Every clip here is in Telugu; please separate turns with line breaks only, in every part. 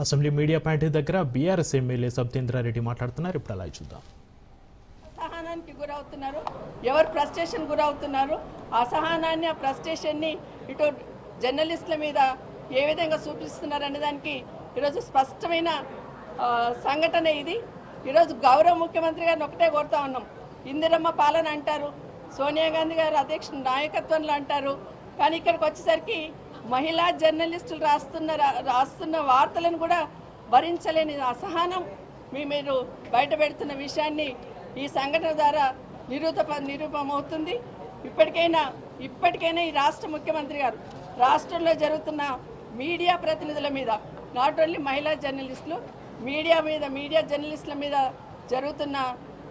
అసెంబ్లీ మీడియా పాయింట్ దగ్గర బీఆర్ఎస్ ఎమ్మెల్యే సబితేంద్రారెడ్డి మాట్లాడుతున్నారు. ఇప్పుడు అలా చూద్దాం.
అసహనానికి గురవుతున్నారు, ఎవరు ఫ్రస్ట్రేషన్ గురవుతున్నారు, అసహనాన్ని ఆ ఫ్రస్ట్రేషన్ని ఇటు జర్నలిస్టుల మీద ఏ విధంగా చూపిస్తున్నారు అనే దానికి ఈరోజు స్పష్టమైన సంఘటన ఇది. ఈరోజు గౌరవ ముఖ్యమంత్రి గారిని ఒకటే కోరుతా ఉన్నాం. ఇందిరమ్మ పాలన అంటారు, సోనియా గాంధీ గారు అధ్యక్షుడు నాయకత్వంలో అంటారు, కానీ ఇక్కడికి వచ్చేసరికి మహిళా జర్నలిస్టులు రాస్తున్న వార్తలను కూడా భరించలేని అసహనం మీరు బయట పెడుతున్న విషయాన్ని ఈ సంఘటన ద్వారా నిరూపమవుతుంది. ఇప్పటికైనా ఈ రాష్ట్ర ముఖ్యమంత్రి గారు రాష్ట్రంలో జరుగుతున్న మీడియా ప్రతినిధుల మీద, నాట్ ఓన్లీ మహిళా జర్నలిస్టులు, మీడియా జర్నలిస్టుల మీద జరుగుతున్న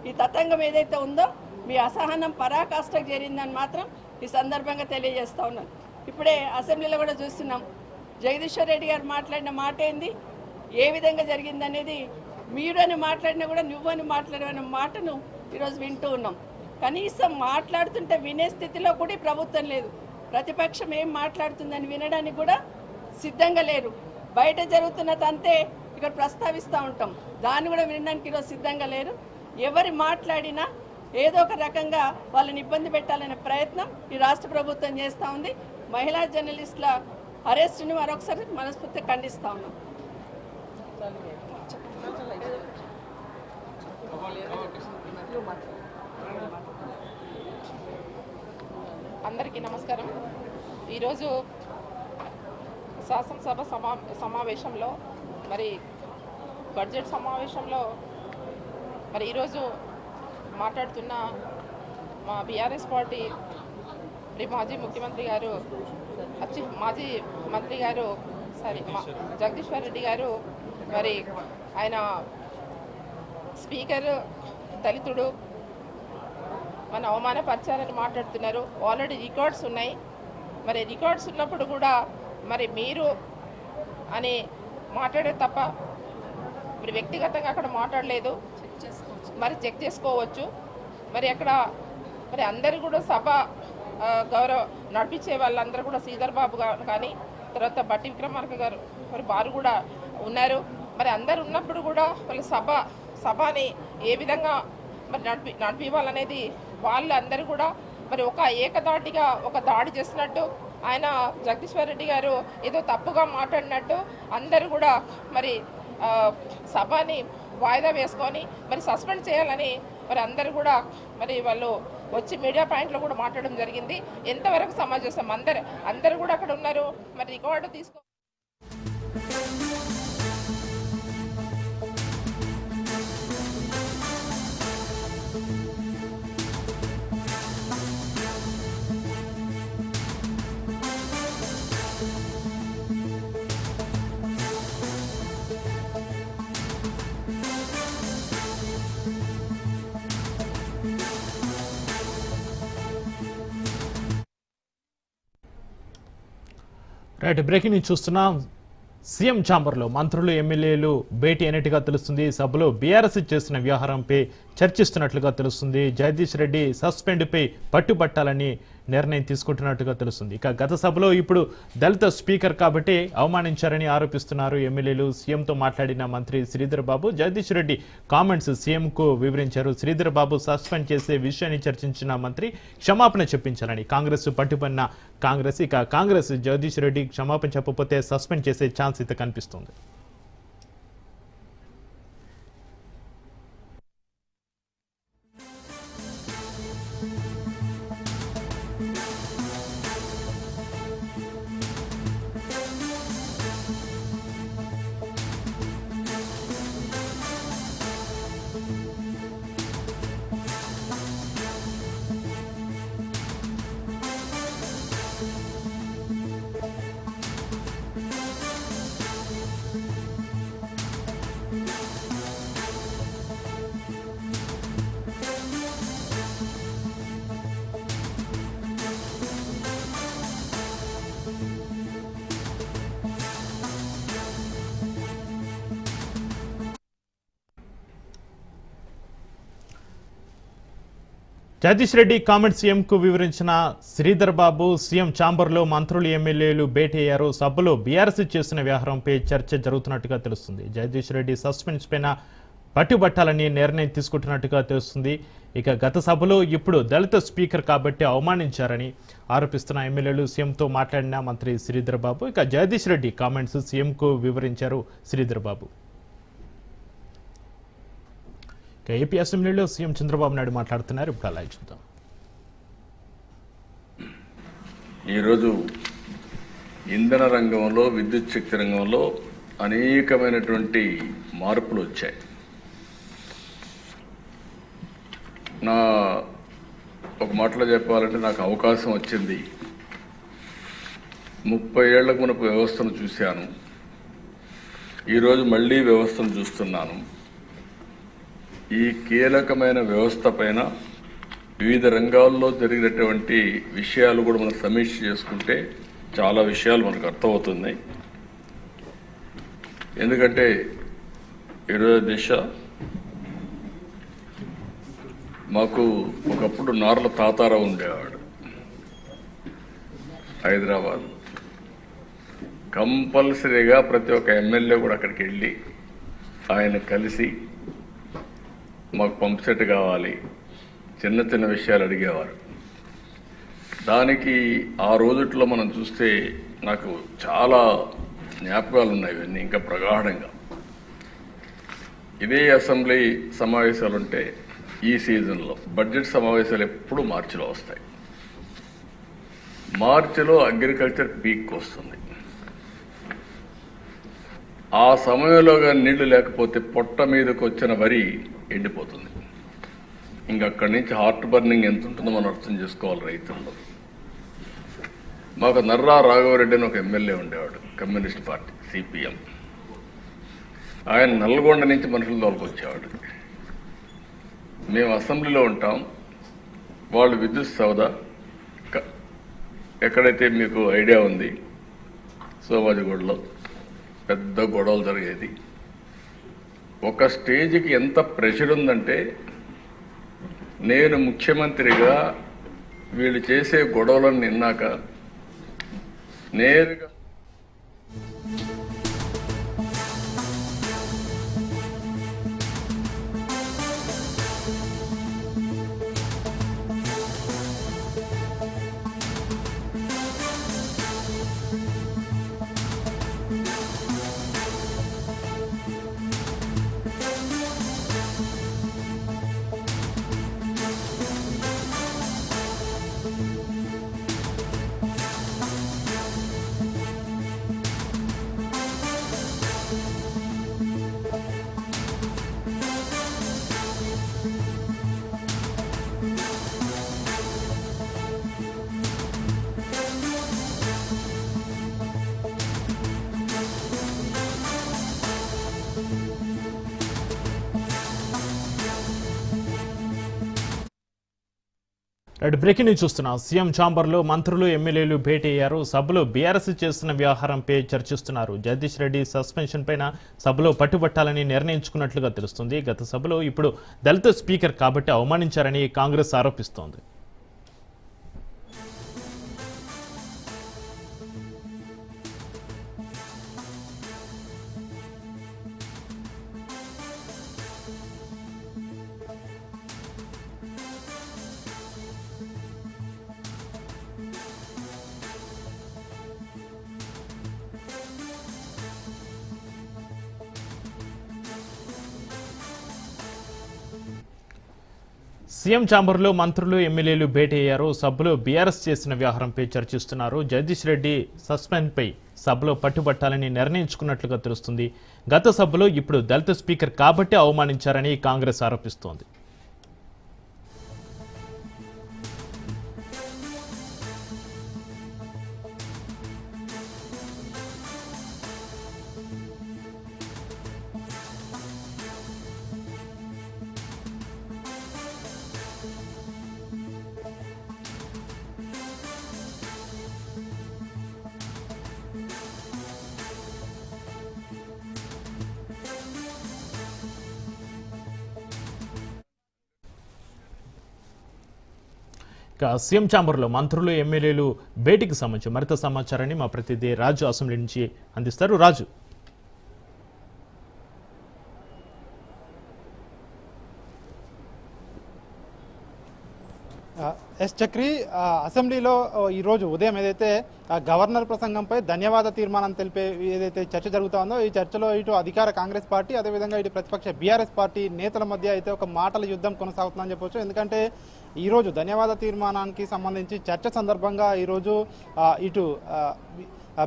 ఈ తతంగం ఏదైతే ఉందో మీ అసహనం పరాకాష్ఠకు చేరిందని మాత్రం ఈ సందర్భంగా తెలియజేస్తూ ఉన్నాను. ఇప్పుడే అసెంబ్లీలో కూడా చూస్తున్నాం, జగదీశ్వర్ రెడ్డి గారు మాట్లాడిన మాట ఏంది, ఏ విధంగా జరిగిందనేది మీరు అని మాట్లాడినా కూడా నువ్వు అని మాట్లాడిన మాటను ఈరోజు వింటూ ఉన్నాం. కనీసం మాట్లాడుతుంటే వినే స్థితిలో కూడా ప్రభుత్వం లేదు. ప్రతిపక్షం ఏం మాట్లాడుతుందని వినడానికి కూడా సిద్ధంగా లేరు. బయట జరుగుతున్న తంతే ఇక్కడ ప్రస్తావిస్తూ ఉంటాం, దాన్ని కూడా వినడానికి ఈరోజు సిద్ధంగా లేరు. ఎవరు మాట్లాడినా ఏదో ఒక రకంగా వాళ్ళని ఇబ్బంది పెట్టాలనే ప్రయత్నం ఈ రాష్ట్ర ప్రభుత్వం చేస్తూ ఉంది. మహిళా జర్నలిస్టుల అరెస్టుని మరొకసారి మనస్ఫూర్తిగా ఖండిస్తూ ఉన్నాం.
అందరికీ నమస్కారం. ఈరోజు శాసనసభ సమావేశంలో మరి బడ్జెట్ సమావేశంలో మరి ఈరోజు మాట్లాడుతున్న మా బీఆర్ఎస్ పార్టీ మాజీ ముఖ్యమంత్రి గారు, మాజీ మంత్రి గారు జగదీశ్వర్ రెడ్డి గారు, మరి ఆయన స్పీకర్ దళితుడు, మన అవమానపరిచారని మాట్లాడుతున్నారు. ఆల్రెడీ రికార్డ్స్ ఉన్నాయి. మరి రికార్డ్స్ ఉన్నప్పుడు కూడా మరి మీరు అని మాట్లాడే తప్ప మరి వ్యక్తిగతంగా అక్కడ మాట్లాడలేదు. మరి చెక్ చేసుకోవచ్చు. మరి అక్కడ మరి అందరూ కూడా సభ గౌరవ నడిపించే వాళ్ళందరూ కూడా శ్రీధర్ బాబు గారు కానీ, తర్వాత బట్టి విక్రమార్క గారు మరి వారు కూడా ఉన్నారు. మరి అందరు ఉన్నప్పుడు కూడా వాళ్ళ సభని ఏ విధంగా మరి నడిపివ్వాలనేది వాళ్ళు అందరూ కూడా మరి ఒక ఏకదాటిగా ఒక దాడి చేసినట్టు, ఆయన జగదీశ్వర్ రెడ్డి గారు ఏదో తప్పుగా మాట్లాడినట్టు అందరూ కూడా మరి సభని వాయిదా వేసుకొని మరి సస్పెండ్ చేయాలని మరి అందరూ కూడా మరి వాళ్ళు వచ్చి మీడియా పాయింట్లో కూడా మాట్లాడడం జరిగింది. ఎంతవరకు సమాజం అందరూ కూడా అక్కడ ఉన్నారు. మరి రికార్డు తీసుకో
రైట్, బ్రేకింగ్ న్యూస్ చూస్తున్నాం. సీఎం ఛాంబర్లో మంత్రులు ఎమ్మెల్యేలు భేటీ అయినట్టుగా తెలుస్తుంది. సభలో బీఆర్ఎస్ చేసిన వ్యవహారంపై చర్చిస్తున్నట్లుగా తెలుస్తుంది. జగదీష్ రెడ్డి సస్పెండ్పై పట్టుబట్టాలని నిర్ణయం తీసుకుంటున్నట్టుగా తెలుస్తుంది. ఇక గత సభలో ఇప్పుడు దళిత స్పీకర్ కాబట్టి అవమానించారని ఆరోపిస్తున్నారు ఎమ్మెల్యేలు. సీఎంతో మాట్లాడిన మంత్రి శ్రీధర్ బాబు జగదీష్ రెడ్డి కామెంట్స్ సీఎంకు వివరించారు. శ్రీధర్ బాబు సస్పెండ్ చేసే విషయాన్ని చర్చించిన మంత్రి క్షమాపణ చెప్పించారని కాంగ్రెస్ పట్టుబడిన కాంగ్రెస్ జగదీష్ రెడ్డి క్షమాపణ చెప్పకపోతే సస్పెండ్ చేసే ఛాన్స్ అయితే కనిపిస్తుంది. జగదీష్ రెడ్డి కామెంట్ సీఎంకు వివరించిన శ్రీధర్ బాబు సీఎం ఛాంబర్లో మంత్రులు ఎమ్మెల్యేలు భేటీ అయ్యారు. సభలో బీఆర్ఎస్ చేసిన వ్యవహారంపై చర్చ జరుగుతున్నట్టుగా తెలుస్తుంది. జగదీష్ రెడ్డి సస్పెన్స్ పైన పట్టుబట్టాలని నిర్ణయం తీసుకుంటున్నట్టుగా తెలుస్తుంది. ఇక గత సభలో ఇప్పుడు దళిత స్పీకర్ కాబట్టి అవమానించారని ఆరోపిస్తున్న ఎమ్మెల్యేలు సీఎంతో మాట్లాడిన మంత్రి శ్రీధర్ బాబు. ఇక జగదీష్ రెడ్డి కామెంట్స్ సీఎంకు వివరించారు శ్రీధర్ బాబు. ఏపీ అసెంబ్లీలో సీఎం చంద్రబాబు నాయుడు మాట్లాడుతున్నారు. ఇప్పుడు అలా చూద్దాం.
ఈరోజు ఇంధన రంగంలో, విద్యుత్ శక్తి రంగంలో అనేకమైనటువంటి మార్పులు వచ్చాయి. నా ఒక మాటలో చెప్పాలంటే నాకు అవకాశం వచ్చింది. 30 ఏళ్లకు మునుపు వ్యవస్థను చూశాను. ఈరోజు మళ్ళీ వ్యవస్థను చూస్తున్నాను. ఈ కీలకమైన వ్యవస్థ పైన వివిధ రంగాల్లో జరిగినటువంటి విషయాలు కూడా మనం సమీక్ష చేసుకుంటే చాలా విషయాలు మనకు అర్థమవుతున్నాయి. ఎందుకంటే ఈరోజు దిశ మాకు ఒకప్పుడు నార్ల తాతారావు ఉండేవాడు హైదరాబాద్. కంపల్సరీగా ప్రతి ఒక్క ఎమ్మెల్యే కూడా అక్కడికి వెళ్ళి ఆయన కలిసి మాకు పంప్ సెట్ కావాలి, చిన్న చిన్న విషయాలు అడిగేవారు. దానికి ఆ రోజుట్లో మనం చూస్తే నాకు చాలా జ్ఞాపకాలు ఉన్నాయి. ఇవన్నీ ఇంకా ప్రగాఢంగా. ఇదే అసెంబ్లీ సమావేశాలు ఉంటే ఈ సీజన్లో బడ్జెట్ సమావేశాలు ఎప్పుడు మార్చిలో వస్తాయి. మార్చిలో అగ్రికల్చర్ పీక్ వస్తుంది. ఆ సమయంలో కానీ నీళ్లు లేకపోతే పొట్ట మీదకి వచ్చిన వరి ఎండిపోతుంది. ఇంకక్కడి నుంచి హార్ట్ బర్నింగ్ ఎంత ఉంటుందో మనం అర్థం చేసుకోవాలి రైతుల్లో. మాకు నర్రా రాఘవరెడ్డి అని ఒక ఎమ్మెల్యే ఉండేవాడు, కమ్యూనిస్ట్ పార్టీ సిపిఎం. ఆయన నల్గొండ నుంచి మనుషులు తోలుకొచ్చేవాడు. మేము అసెంబ్లీలో ఉంటాం, వాళ్ళు విద్యుత్ సౌదా ఎక్కడైతే మీకు ఐడియా ఉంది సోమాజిగూడలో పెద్ద గొడవలు జరిగేది. ఒక స్టేజ్కి ఎంత ప్రెషర్ ఉందంటే నేను ముఖ్యమంత్రిగా వీళ్ళు చేసే గొడవలను నిన్నాక నేరుగా
బ్రేకింగ్ న్యూస్ చూస్తున్నాం. సీఎం ఛాంబర్లో మంత్రులు ఎమ్మెల్యేలు భేటీ అయ్యారు. సభలో బీఆర్ఎస్ చేస్తున్న వ్యవహారంపై చర్చిస్తున్నారు. జగదీష్ రెడ్డి సస్పెన్షన్ పైన సభలో పట్టుబట్టాలని నిర్ణయించుకున్నట్లుగా తెలుస్తుంది. గత సభలో ఇప్పుడు దళిత స్పీకర్ కాబట్టి అవమానించారని కాంగ్రెస్ ఆరోపిస్తోంది. సీఎం ఛాంబర్లో మంత్రులు ఎమ్మెల్యేలు భేటీ అయ్యారు. సభలో బీఆర్ఎస్ చేసిన వ్యవహారంపై చర్చిస్తున్నారు. జగదీష్ రెడ్డి సస్పెండ్పై సభలో పట్టుబట్టాలని నిర్ణయించుకున్నట్లుగా తెలుస్తుంది. గత సభలో ఇప్పుడు దళిత స్పీకర్ కాబట్టి అవమానించారని కాంగ్రెస్ ఆరోపిస్తోంది. ఇక సీఎం ఛాంబర్లో మంత్రులు ఎమ్మెల్యేలు భేటీకి సంబంధించి మరింత సమాచారాన్ని మా ప్రతినిధి రాజు అసెంబ్లీ నుంచి అందిస్తారు. రాజు.
ఎస్ చక్రి, అసెంబ్లీలో ఈరోజు ఉదయం ఏదైతే గవర్నర్ ప్రసంగంపై ధన్యవాద తీర్మానం తెలిపే ఏదైతే చర్చ జరుగుతుందో ఈ చర్చలో ఇటు అధికార కాంగ్రెస్ పార్టీ అదేవిధంగా ఇటు ప్రతిపక్ష బీఆర్ఎస్ పార్టీ నేతల మధ్య అయితే ఒక మాటల యుద్ధం కొనసాగుతుందని చెప్పొచ్చు. ఎందుకంటే ఈరోజు ధన్యవాద తీర్మానానికి సంబంధించి చర్చ సందర్భంగా ఈరోజు ఇటు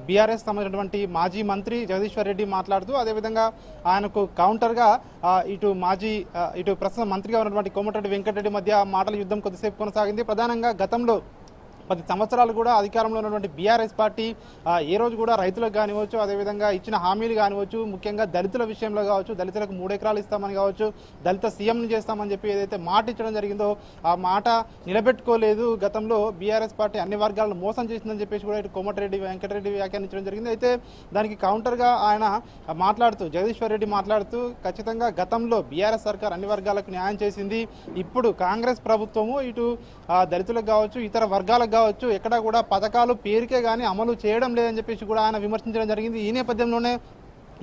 బీఆర్ఎస్ సంబంధించినటువంటి మాజీ మంత్రి జగదీశ్వర్ రెడ్డి మాట్లాడుతూ అదేవిధంగా ఆయనకు కౌంటర్గా ఇటు ప్రస్తుతం మంత్రిగా ఉన్నటువంటి కోమటిరెడ్డి వెంకటరెడ్డి మధ్య మాటల యుద్ధం కొద్దిసేపు కొనసాగింది. ప్రధానంగా గతంలో 10 సంవత్సరాలు కూడా అధికారంలో ఉన్నటువంటి బీఆర్ఎస్ పార్టీ ఏ రోజు కూడా రైతులకు కానివచ్చు, అదేవిధంగా ఇచ్చిన హామీలు కానివచ్చు, ముఖ్యంగా దళితుల విషయంలో కావచ్చు, దళితులకు 3 ఎకరాలు ఇస్తామని కావచ్చు, దళిత సీఎంని చేస్తామని చెప్పి ఏదైతే మాట ఇచ్చడం జరిగిందో ఆ మాట నిలబెట్టుకోలేదు. గతంలో బీఆర్ఎస్ పార్టీ అన్ని వర్గాలను మోసం చేసిందని చెప్పేసి కూడా ఇటు కోమటిరెడ్డి వెంకటరెడ్డి వ్యాఖ్యానించడం జరిగింది. అయితే దానికి కౌంటర్గా ఆయన మాట్లాడుతూ జగదీశ్వర్ రెడ్డి మాట్లాడుతూ ఖచ్చితంగా గతంలో బీఆర్ఎస్ సర్కార్ అన్ని వర్గాలకు న్యాయం చేసింది, ఇప్పుడు కాంగ్రెస్ ప్రభుత్వము ఇటు దళితులకు కావచ్చు, ఇతర వర్గాలకు కావచ్చు ఎక్కడా కూడా పథకాలు పేరుకే కానీ అమలు చేయడం లేదని చెప్పేసి కూడా ఆయన విమర్శించడం జరిగింది. ఈ నేపథ్యంలోనే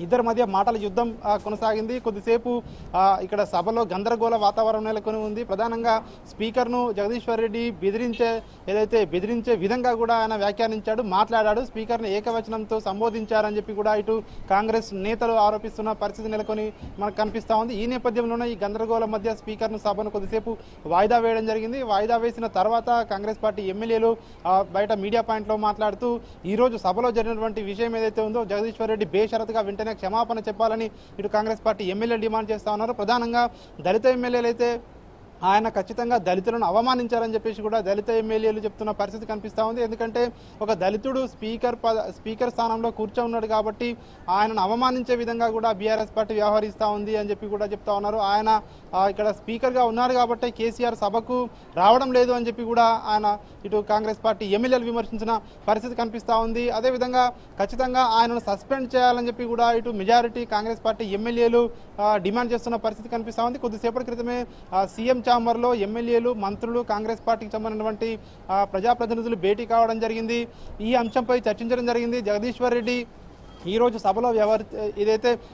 ఇద్దరి మధ్య మాటల యుద్ధం కొనసాగింది. కొద్దిసేపు ఇక్కడ సభలో గందరగోళ వాతావరణం నెలకొని ఉంది. ప్రధానంగా స్పీకర్ను జగదీశ్వర్ రెడ్డి బెదిరించే విధంగా కూడా ఆయన వ్యాఖ్యానించాడు, మాట్లాడాడు. స్పీకర్ను ఏకవచనంతో సంబోధించారని చెప్పి కూడా ఇటు కాంగ్రెస్ నేతలు ఆరోపిస్తున్న పరిస్థితి నెలకొని మనకు కనిపిస్తూ ఉంది. ఈ నేపథ్యంలోనే ఈ గందరగోళం మధ్య స్పీకర్ను సభను కొద్దిసేపు వాయిదా వేయడం జరిగింది. వాయిదా వేసిన తర్వాత కాంగ్రెస్ పార్టీ ఎమ్మెల్యేలు బయట మీడియా పాయింట్లో మాట్లాడుతూ ఈరోజు సభలో జరిగినటువంటి విషయం ఏదైతే ఉందో జగదీశ్వర్ రెడ్డి బేషరతుగా వెంటనే క్షమాపణ చెప్పాలని ఇటు కాంగ్రెస్ పార్టీ ఎమ్మెల్యేలు డిమాండ్ చేస్తా ఉన్నారు. ప్రధానంగా దళిత ఎమ్మెల్యేలు అయితే ఆయన ఖచ్చితంగా దళితులను అవమానించారని చెప్పేసి కూడా దళిత ఎమ్మెల్యేలు చెప్తున్న పరిస్థితి కనిపిస్తూ ఉంది. ఎందుకంటే ఒక దళితుడు స్పీకర్ స్థానంలో కూర్చోన్నాడు కాబట్టి ఆయనను అవమానించే విధంగా కూడా బీఆర్ఎస్ పార్టీ వ్యవహరిస్తూ ఉంది అని చెప్పి కూడా చెప్తా ఉన్నారు. ఆయన ఇక్కడ స్పీకర్గా ఉన్నారు కాబట్టి కేసీఆర్ సభకు రావడం లేదు అని చెప్పి కూడా ఆయన ఇటు కాంగ్రెస్ పార్టీ ఎమ్మెల్యేలు విమర్శించిన పరిస్థితి కనిపిస్తూ ఉంది. అదేవిధంగా ఖచ్చితంగా ఆయనను సస్పెండ్ చేయాలని చెప్పి కూడా ఇటు మెజారిటీ కాంగ్రెస్ పార్టీ ఎమ్మెల్యేలు డిమాండ్ చేస్తున్న పరిస్థితి కనిపిస్తూ ఉంది. కొద్దిసేపటి క్రితమే సీఎం ఛాంబర్లో ఎమ్మెల్యేలు, మంత్రులు, కాంగ్రెస్ పార్టీకి సంబంధించినటువంటి ప్రజాప్రతినిధులు భేటీ కావడం జరిగింది. ఈ అంశంపై చర్చించడం జరిగింది. జగదీశ్వర్ రెడ్డి ఈరోజు సభలో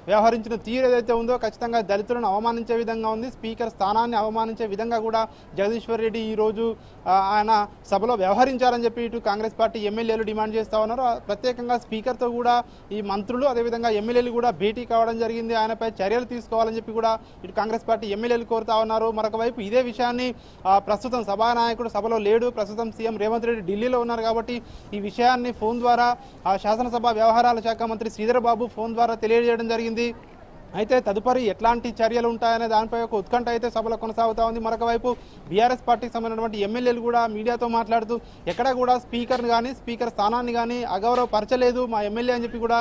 వ్యవహరించిన తీరు ఏదైతే ఉందో ఖచ్చితంగా దళితులను అవమానించే విధంగా ఉంది. స్పీకర్ స్థానాన్ని అవమానించే విధంగా కూడా జగదీశ్వర్ రెడ్డి ఈరోజు ఆయన సభలో వ్యవహరించారని చెప్పి ఇటు కాంగ్రెస్ పార్టీ ఎమ్మెల్యేలు డిమాండ్ చేస్తూ ఉన్నారు. ప్రత్యేకంగా స్పీకర్తో కూడా ఈ మంత్రులు అదేవిధంగా ఎమ్మెల్యేలు కూడా భేటీ కావడం జరిగింది. ఆయనపై చర్యలు తీసుకోవాలని చెప్పి కూడా ఇటు కాంగ్రెస్ పార్టీ ఎమ్మెల్యేలు కోరుతా ఉన్నారు. మరొక వైపు ఇదే విషయాన్ని ప్రస్తుతం సభానాయకుడు సభలో లేడు, ప్రస్తుతం సీఎం రేవంత్ రెడ్డి ఢిల్లీలో ఉన్నారు కాబట్టి ఈ విషయాన్ని ఫోన్ ద్వారా శాసనసభ వ్యవహారాల శాఖ మంత్రి శ్రీధర్ బాబు ఫోన్ ద్వారా తెలియజేయడం జరిగింది. అయితే తదుపరి ఎట్లాంటి చర్యలు ఉంటాయనే దానిపై ఒక ఉత్కంఠ అయితే సభలో కొనసాగుతూ ఉంది. మరొక వైపు బీఆర్ఎస్ పార్టీకి సంబంధించినటువంటి ఎమ్మెల్యేలు కూడా మీడియాతో మాట్లాడుతూ ఎక్కడా కూడా స్పీకర్ని కానీ స్పీకర్ స్థానాన్ని కానీ అగౌరవపరచలేదు మా ఎమ్మెల్యే అని చెప్పి కూడా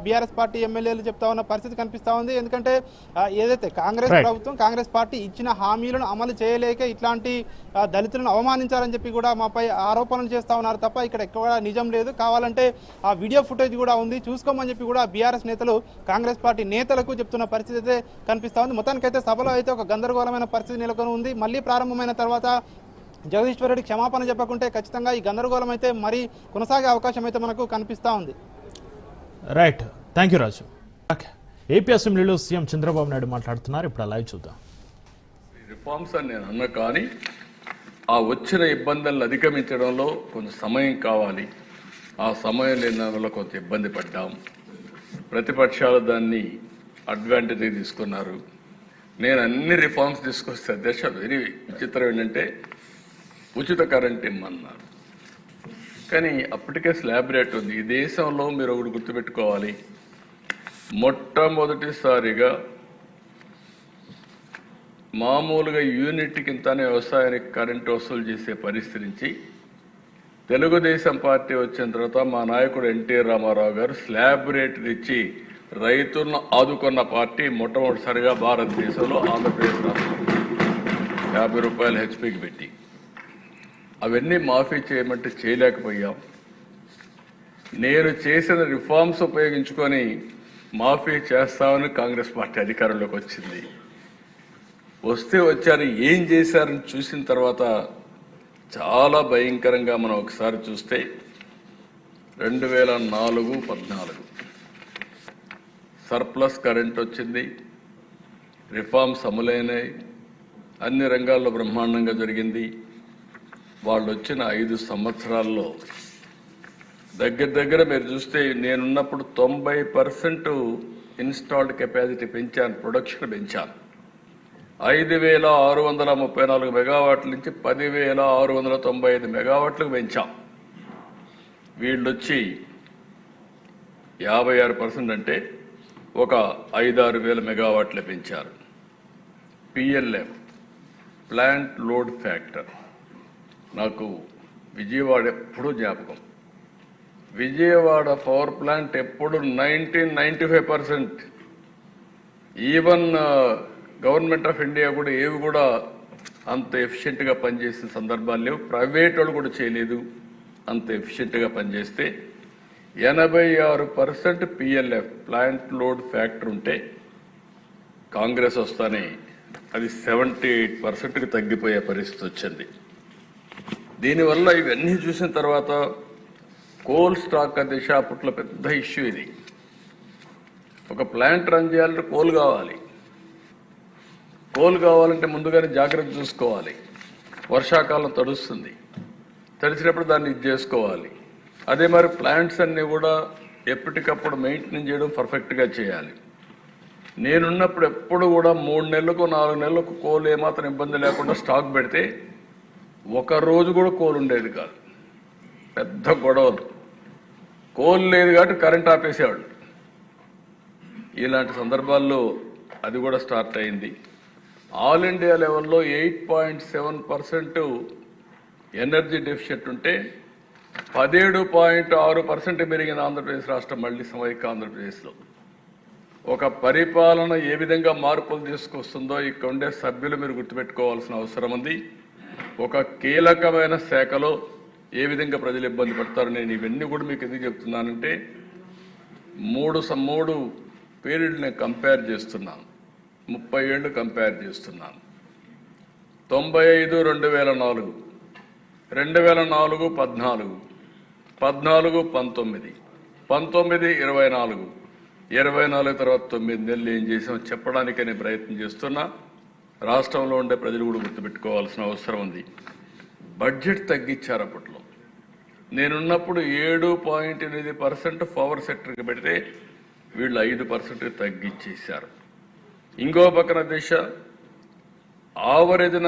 బీఆర్ఎస్ పార్టీ ఎమ్మెల్యేలు చెప్తా ఉన్న పరిస్థితి కనిపిస్తూ ఉంది. ఎందుకంటే ఏదైతే కాంగ్రెస్ ప్రభుత్వం కాంగ్రెస్ పార్టీ ఇచ్చిన హామీలను అమలు చేయలేక ఇట్లాంటి దళితులను అవమానించారని చెప్పి కూడా మాపై ఆరోపణలు చేస్తూ ఉన్నారు తప్ప ఇక్కడ ఎక్కువ నిజం లేదు. కావాలంటే ఆ వీడియో ఫుటేజ్ కూడా ఉంది, చూసుకోమని చెప్పి కూడా బీఆర్ఎస్ నేతలు కాంగ్రెస్ పార్టీ నేతలకు చెప్తున్న పరిస్థితి అయితే కనిపిస్తూ ఉంది. మొత్తానికైతే సభలో అయితే ఒక గందరగోళమైన పరిస్థితి నెలకొని ఉంది. మళ్ళీ ప్రారంభమైన తర్వాత జగదీశ్వర్ రెడ్డి క్షమాపణ చెప్పకుంటే ఖచ్చితంగా ఈ గందరగోళం అయితే మరీ కొనసాగే అవకాశం అయితే మనకు కనిపిస్తూ ఉంది.
Right, thank you Raju. AP అసెంబ్లీలో సీఎం చంద్రబాబు నాయుడు మాట్లాడుతున్నారు, ఇప్పుడు లైవ్ చూద్దాం.
రిఫార్మ్స్ అని నేను అన్నా కానీ ఆ వచ్చిన ఇబ్బందులను అధిగమించడంలో కొంచెం సమయం కావాలి. ఆ సమయం లేని వల్ల కొంత ఇబ్బంది పడ్డాం. ప్రతిపక్షాలు దాన్ని అడ్వాంటేజ్ తీసుకున్నారు. నేను అన్ని రిఫార్మ్స్ తీసుకొస్తే అధ్యక్ష వెరీ విచిత్రం ఏంటంటే ఉచిత కరెంట్ ఇమ్మన్నారు. కానీ అప్పటికే స్లాబ్ రేట్ ఉంది. ఈ దేశంలో మీరు ఒకటి గుర్తుపెట్టుకోవాలి, మొట్టమొదటిసారిగా మామూలుగా యూనిట్కి ఇంతనే వ్యవసాయానికి కరెంటు వసూలు చేసే పరిస్థితి నుంచి తెలుగుదేశం పార్టీ వచ్చిన తర్వాత మా నాయకుడు ఎన్టీ రామారావు గారు స్లాబ్ రేట్ ఇచ్చి రైతులను ఆదుకున్న పార్టీ మొట్టమొదటిసారిగా భారతదేశంలో ఆంధ్రప్రదేశ్ రాష్ట్రంలో 50 రూపాయలు హెచ్పీకి పెట్టి అవన్నీ మాఫీ చేయమంటే చేయలేకపోయాం. నేను చేసిన రిఫార్మ్స్ ఉపయోగించుకొని మాఫీ చేస్తామని కాంగ్రెస్ పార్టీ అధికారంలోకి వచ్చింది. వస్తే వచ్చారు, ఏం చేశారని చూసిన తర్వాత చాలా భయంకరంగా మనం ఒకసారి చూస్తే 2014-14 సర్ప్లస్ కరెంట్ వచ్చింది, రిఫార్మ్స్ అమలైనాయి, అన్ని రంగాల్లో బ్రహ్మాండంగా జరిగింది. వాళ్ళు వచ్చిన 5 సంవత్సరాల్లో దగ్గర మీరు చూస్తే నేనున్నప్పుడు 90% ఇన్స్టాల్డ్ కెపాసిటీ పెంచాను, ప్రొడక్షన్ పెంచాను. 5,634 మెగావాట్ల నుంచి 10,695 మెగావాట్లకు పెంచాం. వీళ్ళొచ్చి 56% అంటే ఒక 5-6 వేల మెగావాట్లు పెంచారు. పిఎల్ఎఫ్ ప్లాంట్ లోడ్ ఫ్యాక్టర్ నాకు విజయవాడ ఎప్పుడూ జ్ఞాపకం. విజయవాడ పవర్ ప్లాంట్ ఎప్పుడు 95%. ఈవెన్ గవర్నమెంట్ ఆఫ్ ఇండియా కూడా ఏవి కూడా అంత ఎఫిషియెంట్గా పనిచేసిన సందర్భాలు లేవు. ప్రైవేట్ వాళ్ళు కూడా చేయలేదు అంత ఎఫిషియెంట్గా పనిచేస్తే. 86% పిఎల్ఎఫ్ ప్లాంట్ లోడ్ ఫ్యాక్టర్ ఉంటే కాంగ్రెస్ వస్తానే అది 78%కి తగ్గిపోయే పరిస్థితి వచ్చింది. దీనివల్ల ఇవన్నీ చూసిన తర్వాత కోల్ స్టాక్ దిశ అప్పట్లో పెద్ద ఇష్యూ ఇది. ఒక ప్లాంట్ రన్ చేయాలంటే కోల్ కావాలి. కోల్ కావాలంటే ముందుగానే జాగ్రత్త చూసుకోవాలి. వర్షాకాలం తడుస్తుంది, తడిచినప్పుడు దాన్ని ఇది చేసుకోవాలి. అదే మరి ప్లాంట్స్ అన్నీ కూడా ఎప్పటికప్పుడు మెయింటైన్ చేయడం పర్ఫెక్ట్గా చేయాలి. నేనున్నప్పుడు ఎప్పుడు కూడా 3 నెలలకు 4 నెలలకు కోల్ ఏమాత్రం ఇబ్బంది లేకుండా స్టాక్ పెడితే ఒక రోజు కూడా కోల్ ఉండేది కాదు. పెద్ద గొడవలు. కోల్ లేదు కాబట్టి కరెంట్ ఆపేసేవాళ్ళు. ఇలాంటి సందర్భాల్లో అది కూడా స్టార్ట్ అయింది. ఆల్ ఇండియా లెవెల్లో 8.7% ఎనర్జీ డెఫిషియట్ ఉంటే 17.6% పెరిగిన ఆంధ్రప్రదేశ్ రాష్ట్రం, మళ్ళీ సమైక్య ఆంధ్రప్రదేశ్లో. ఒక పరిపాలన ఏ విధంగా మార్పులు తీసుకొస్తుందో ఇక్కడ ఉండే సభ్యులు మీరు గుర్తుపెట్టుకోవాల్సిన అవసరం ఉంది. ఒక కీలకమైన శాఖలో ఏ విధంగా ప్రజలు ఇబ్బంది పడతారు. నేను ఇవన్నీ కూడా మీకు ఎందుకు చెప్తున్నానంటే 3 పీరియడ్ నేను కంపేర్ చేస్తున్నాను. 30 ఏళ్ళు కంపేర్ చేస్తున్నాను. 95 2004, 2004 14, 14 19, 19 24, 24 తర్వాత 9 నెలలు ఏం చేసామో చెప్పడానికి నేను ప్రయత్నం చేస్తున్నా. రాష్ట్రంలో ఉండే ప్రజలు కూడా గుర్తుపెట్టుకోవాల్సిన అవసరం ఉంది. బడ్జెట్ తగ్గించారు అప్పట్లో. నేనున్నప్పుడు 7.8% పవర్ సెక్టర్కి పెడితే వీళ్ళు 5% తగ్గించేశారు. ఇంకో పక్కన దిశ ఆవరేజ్న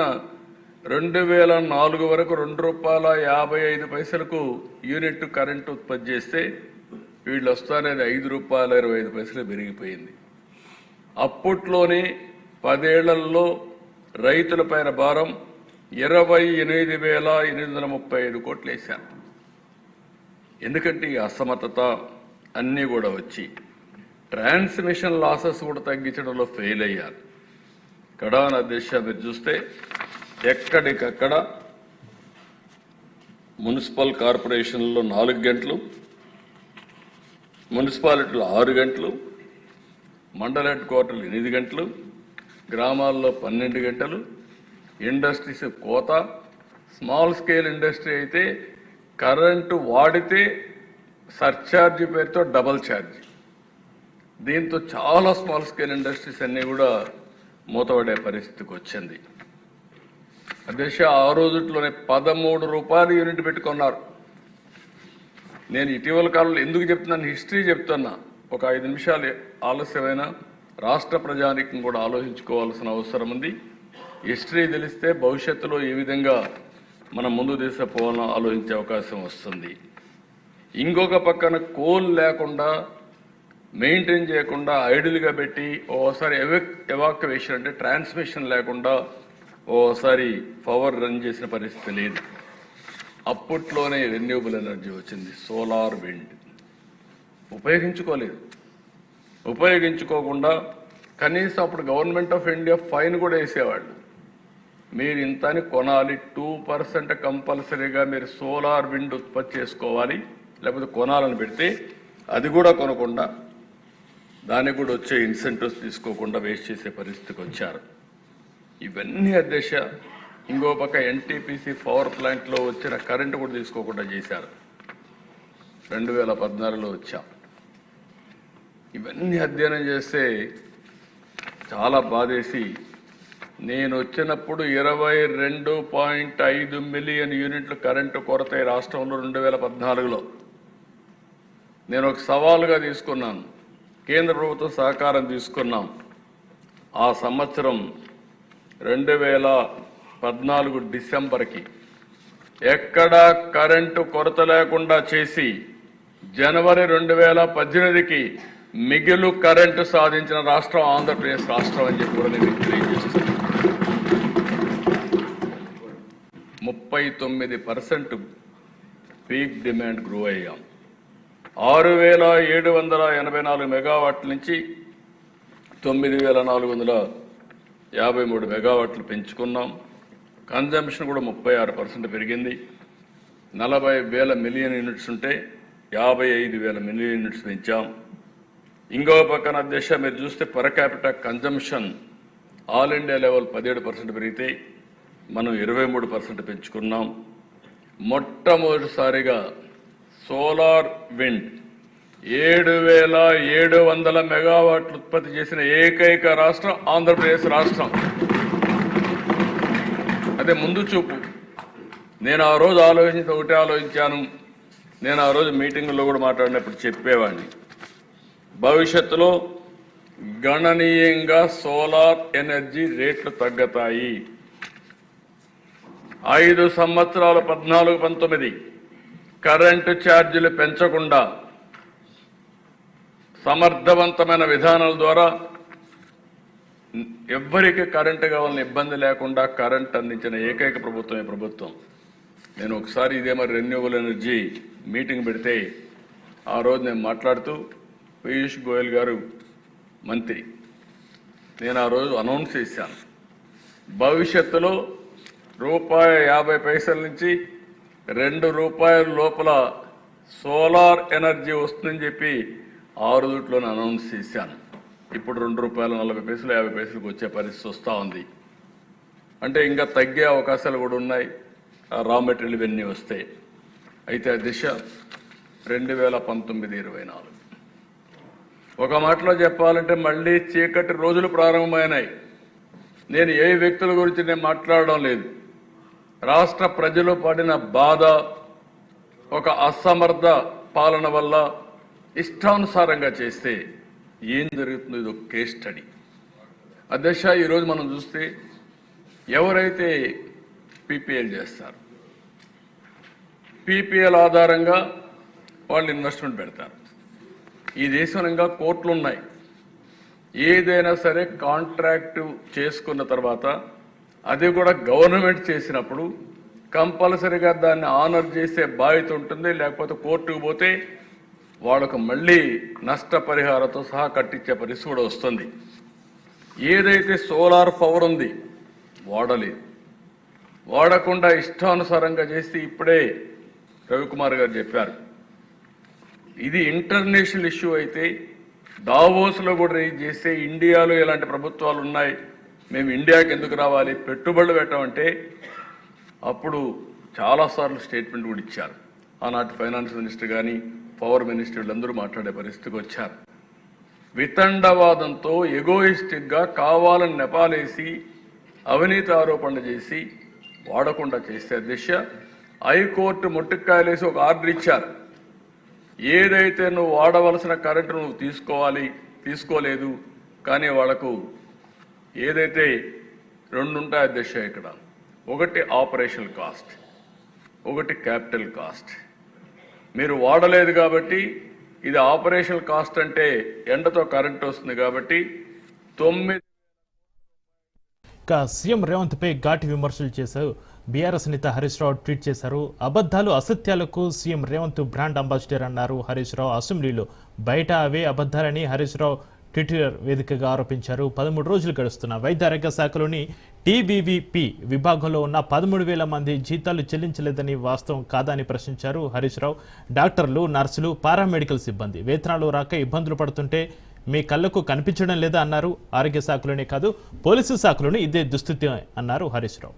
2004 వరకు ₹2.55 యూనిట్ కరెంటు ఉత్పత్తి చేస్తే వీళ్ళు వస్తానేది ₹5.25 పెరిగిపోయింది. అప్పట్లోనే 10 ఏళ్లలో రైతులపైన భారం 28,835 కోట్లు వేశారు. ఎందుకంటే ఈ అసమర్థత అన్నీ కూడా వచ్చి ట్రాన్స్మిషన్ లాసెస్ కూడా తగ్గించడంలో ఫెయిల్ అయ్యారు. కడాన దిశ మీరు చూస్తే ఎక్కడికక్కడ మున్సిపల్ కార్పొరేషన్లో 4 గంటలు, మున్సిపాలిటీలో 6 గంటలు, మండల హెడ్ క్వార్టర్లు 8 గంటలు, గ్రామాల్లో 12 గంటలు, ఇండస్ట్రీస్ కోత. స్మాల్ స్కేల్ ఇండస్ట్రీ అయితే కరెంటు వాడితే సర్ఛార్జీ పేరుతో డబల్ ఛార్జీ. దీంతో చాలా స్మాల్ స్కేల్ ఇండస్ట్రీస్ అన్నీ కూడా మూతపడే పరిస్థితికి వచ్చింది. అధ్యక్ష ఆ రోజుట్లోనే ₹13 యూనిట్ పెట్టుకున్నారు. నేను ఇటీవల కాలంలో ఎందుకు చెప్తున్నాను, హిస్టరీ చెప్తున్నా. ఒక 5 నిమిషాలు ఆలస్యమైన రాష్ట్ర ప్రజానీకం కూడా ఆలోచించుకోవాల్సిన అవసరం ఉంది. హిస్టరీ తెలిస్తే భవిష్యత్తులో ఏ విధంగా మనం ముందు తీసుకుపోవాలని ఆలోచించే అవకాశం వస్తుంది. ఇంకొక పక్కన కోల్ లేకుండా మెయింటైన్ చేయకుండా ఐడిల్గా పెట్టి ఓసారి ఎవాక్యువేషన్ అంటే ట్రాన్స్మిషన్ లేకుండా ఓసారి పవర్ రన్ చేసిన పరిస్థితి లేదు. అప్పట్లోనే రెన్యూబుల్ ఎనర్జీ వచ్చింది, సోలార్ విండ్. ఉపయోగించుకోకుండా కనీసం అప్పుడు గవర్నమెంట్ ఆఫ్ ఇండియా ఫైన్ కూడా వేసేవాళ్ళు. మీరు ఇంతని కొనాలి, 2% కంపల్సరీగా మీరు సోలార్ విండ్ ఉత్పత్తి చేసుకోవాలి, లేకపోతే కొనాలని పెడితే అది కూడా కొనకుండా దానికి కూడా వచ్చే ఇన్సెంటివ్స్ తీసుకోకుండా వేస్ట్ చేసే పరిస్థితికి వచ్చారు. ఇవన్నీ అధ్యక్ష ఇంకో పక్క ఎన్టీపీసీ పవర్ ప్లాంట్లో వచ్చిన కరెంటు కూడా తీసుకోకుండా చేశారు. 2014లో వచ్చాం. ఇవన్నీ అధ్యయనం చేస్తే చాలా బాధేసి, నేను వచ్చినప్పుడు 22.5 మిలియన్ యూనిట్లు కరెంటు కొరత ఈ రాష్ట్రంలో 2014లో. నేను ఒక సవాలుగా తీసుకున్నాను, కేంద్ర ప్రభుత్వం సహకారం తీసుకున్నాం. ఆ సంవత్సరం 2014 డిసెంబర్కి ఎక్కడా కరెంటు కొరత లేకుండా చేసి జనవరి 2018కి మిగులు కరెంటు సాధించిన రాష్ట్రం ఆంధ్రప్రదేశ్ రాష్ట్రం అని చెప్పి కూడా నేను తెలియజేస్తున్నాను. 39% పీక్ డిమాండ్ గ్రో అయ్యాం. 6,784 మెగావాట్ల నుంచి 9,453 మెగావాట్లు పెంచుకున్నాం. కన్జంప్షన్ కూడా 36% పెరిగింది. 40,000 మిలియన్ యూనిట్స్ ఉంటే 55,000 మిలియన్ యూనిట్స్ పెంచాం. ఇంకో పక్కన అధ్యక్ష మీరు చూస్తే per capita consumption all India level 17% పెరిగితే మనం 23% పెంచుకున్నాం. మొట్టమొదటిసారిగా సోలార్ విండ్ 7,700 మెగావాట్లు ఉత్పత్తి చేసిన ఏకైక రాష్ట్రం ఆంధ్రప్రదేశ్ రాష్ట్రం. అదే ముందు చూపు. నేను ఆ రోజు ఒకటే ఆలోచించాను. నేను ఆ రోజు మీటింగుల్లో కూడా మాట్లాడినప్పుడు చెప్పేవాడిని, భవిష్యత్తులో గణనీయంగా సోలార్ ఎనర్జీ రేట్లు తగ్గుతాయి. 5 సంవత్సరాలు 14-19 కరెంటు ఛార్జీలు పెంచకుండా సమర్థవంతమైన విధానాల ద్వారా ఎవ్వరికి కరెంటు కావాలని ఇబ్బంది లేకుండా కరెంట్ అందించిన ఏకైక ప్రభుత్వం ఈ ప్రభుత్వం. నేను ఒకసారి ఇదే మరి రెన్యూవబుల్ ఎనర్జీ మీటింగ్ పెడితే ఆ రోజు నేను మాట్లాడుతూ పీయూష్ గోయల్ గారు మంత్రి, నేను ఆ రోజు అనౌన్స్ చేశాను, భవిష్యత్తులో ₹50 నుంచి ₹2 లోపల సోలార్ ఎనర్జీ వస్తుందని చెప్పి 6 రోజుల్లోనే అనౌన్స్ చేశాను. ఇప్పుడు ₹2.40 50 వచ్చే పరిస్థితి వస్తూ ఉంది. అంటే ఇంకా తగ్గే అవకాశాలు కూడా ఉన్నాయి, రా మెటీరియల్ ఇవన్నీ వస్తాయి. అయితే ఆ దిశ 2019-24 ఒక మాటలో చెప్పాలంటే మళ్ళీ చీకటి రోజులు ప్రారంభమైనాయి. నేను ఏ వ్యక్తుల గురించి నేను మాట్లాడడం లేదు. రాష్ట్ర ప్రజలు పడిన బాధ, ఒక అసమర్థ పాలన వల్ల ఇష్టానుసారంగా చేస్తే ఏం జరుగుతుందో ఇది ఒక కేస్ స్టడీ. అధ్యక్ష ఈరోజు మనం చూస్తే ఎవరైతే పీపీఎల్ చేస్తారు, పీపీఎల్ ఆధారంగా వాళ్ళు ఇన్వెస్ట్మెంట్ పెడతారు. ఈ దేశంలో ఇంకా కోర్టులు ఉన్నాయి. ఏదైనా సరే కాంట్రాక్టు చేసుకున్న తర్వాత అది కూడా గవర్నమెంట్ చేసినప్పుడు కంపల్సరీగా దాన్ని ఆనర్ చేసే బాధ్యత ఉంటుంది. లేకపోతే కోర్టుకు పోతే వాళ్ళకు మళ్ళీ నష్టపరిహారంతో సహా కట్టించే పరిస్థితి కూడా వస్తుంది. ఏదైతే సోలార్ పవర్ ఉంది వాడలేదు, వాడకుండా ఇష్టానుసారంగా చేసి ఇప్పుడే రవికుమార్ గారు చెప్పారు, ఇది ఇంటర్నేషనల్ ఇష్యూ అయితే దావోస్లో కూడా రేజ్ చేస్తే ఇండియాలో ఇలాంటి ప్రభుత్వాలు ఉన్నాయి, మేము ఇండియాకి ఎందుకు రావాలి, పెట్టుబడులు పెట్టమంటే అప్పుడు చాలాసార్లు స్టేట్మెంట్ కూడా ఇచ్చారు. ఆనాటి ఫైనాన్స్ మినిస్టర్ కానీ పవర్ మినిస్టర్ వీళ్ళందరూ మాట్లాడే పరిస్థితికి వచ్చారు. వితండవాదంతో ఎగోయిస్టిక్గా కావాలని నెపాలేసి అవినీతి ఆరోపణలు చేసి వాడకుండా చేసే దిశ హైకోర్టు ముట్టుకాయలేసి ఒక ఆర్డర్ ఇచ్చారు. ఏదైతే నువ్వు వాడవలసిన కరెంటు నువ్వు తీసుకోలేదు, కానీ వాళ్లకు ఏదైతే 2 ఉంటాయి అధ్యక్ష ఇక్కడ, ఒకటి ఆపరేషనల్ కాస్ట్, ఒకటి క్యాపిటల్ కాస్ట్. మీరు వాడలేదు కాబట్టి ఇది ఆపరేషనల్ కాస్ట్ అంటే ఎండతో కరెంట్ వస్తుంది కాబట్టి 9.
ఇక సీఎం రేవంత్ పై ఘాటి విమర్శలు చేశారు బీఆర్ఎస్ నేత హరీష్ రావు. ట్వీట్ చేశారు, అబద్ధాలు అసత్యాలకు సీఎం రేవంత్ బ్రాండ్ అంబాసిడర్ అన్నారు హరీష్ రావు. అసెంబ్లీలో బయట అవే అబద్ధాలని హరీష్ రావు ట్విట్టర్ వేదికగా ఆరోపించారు. 13 రోజులు గడుస్తున్న వైద్య ఆరోగ్య శాఖలోని టీబీవీపీ విభాగంలో ఉన్న 13,000 మంది జీతాలు చెల్లించలేదని వాస్తవం కాదని ప్రశ్నించారు హరీష్ రావు. డాక్టర్లు, నర్సులు, పారామెడికల్ సిబ్బంది వేతనాలు రాక ఇబ్బందులు పడుతుంటే మీ కళ్ళకు కనిపించడం లేదా అన్నారు. ఆరోగ్య శాఖలోనే కాదు పోలీసు శాఖలోనే ఇదే దుస్థితి అన్నారు హరీష్ రావు.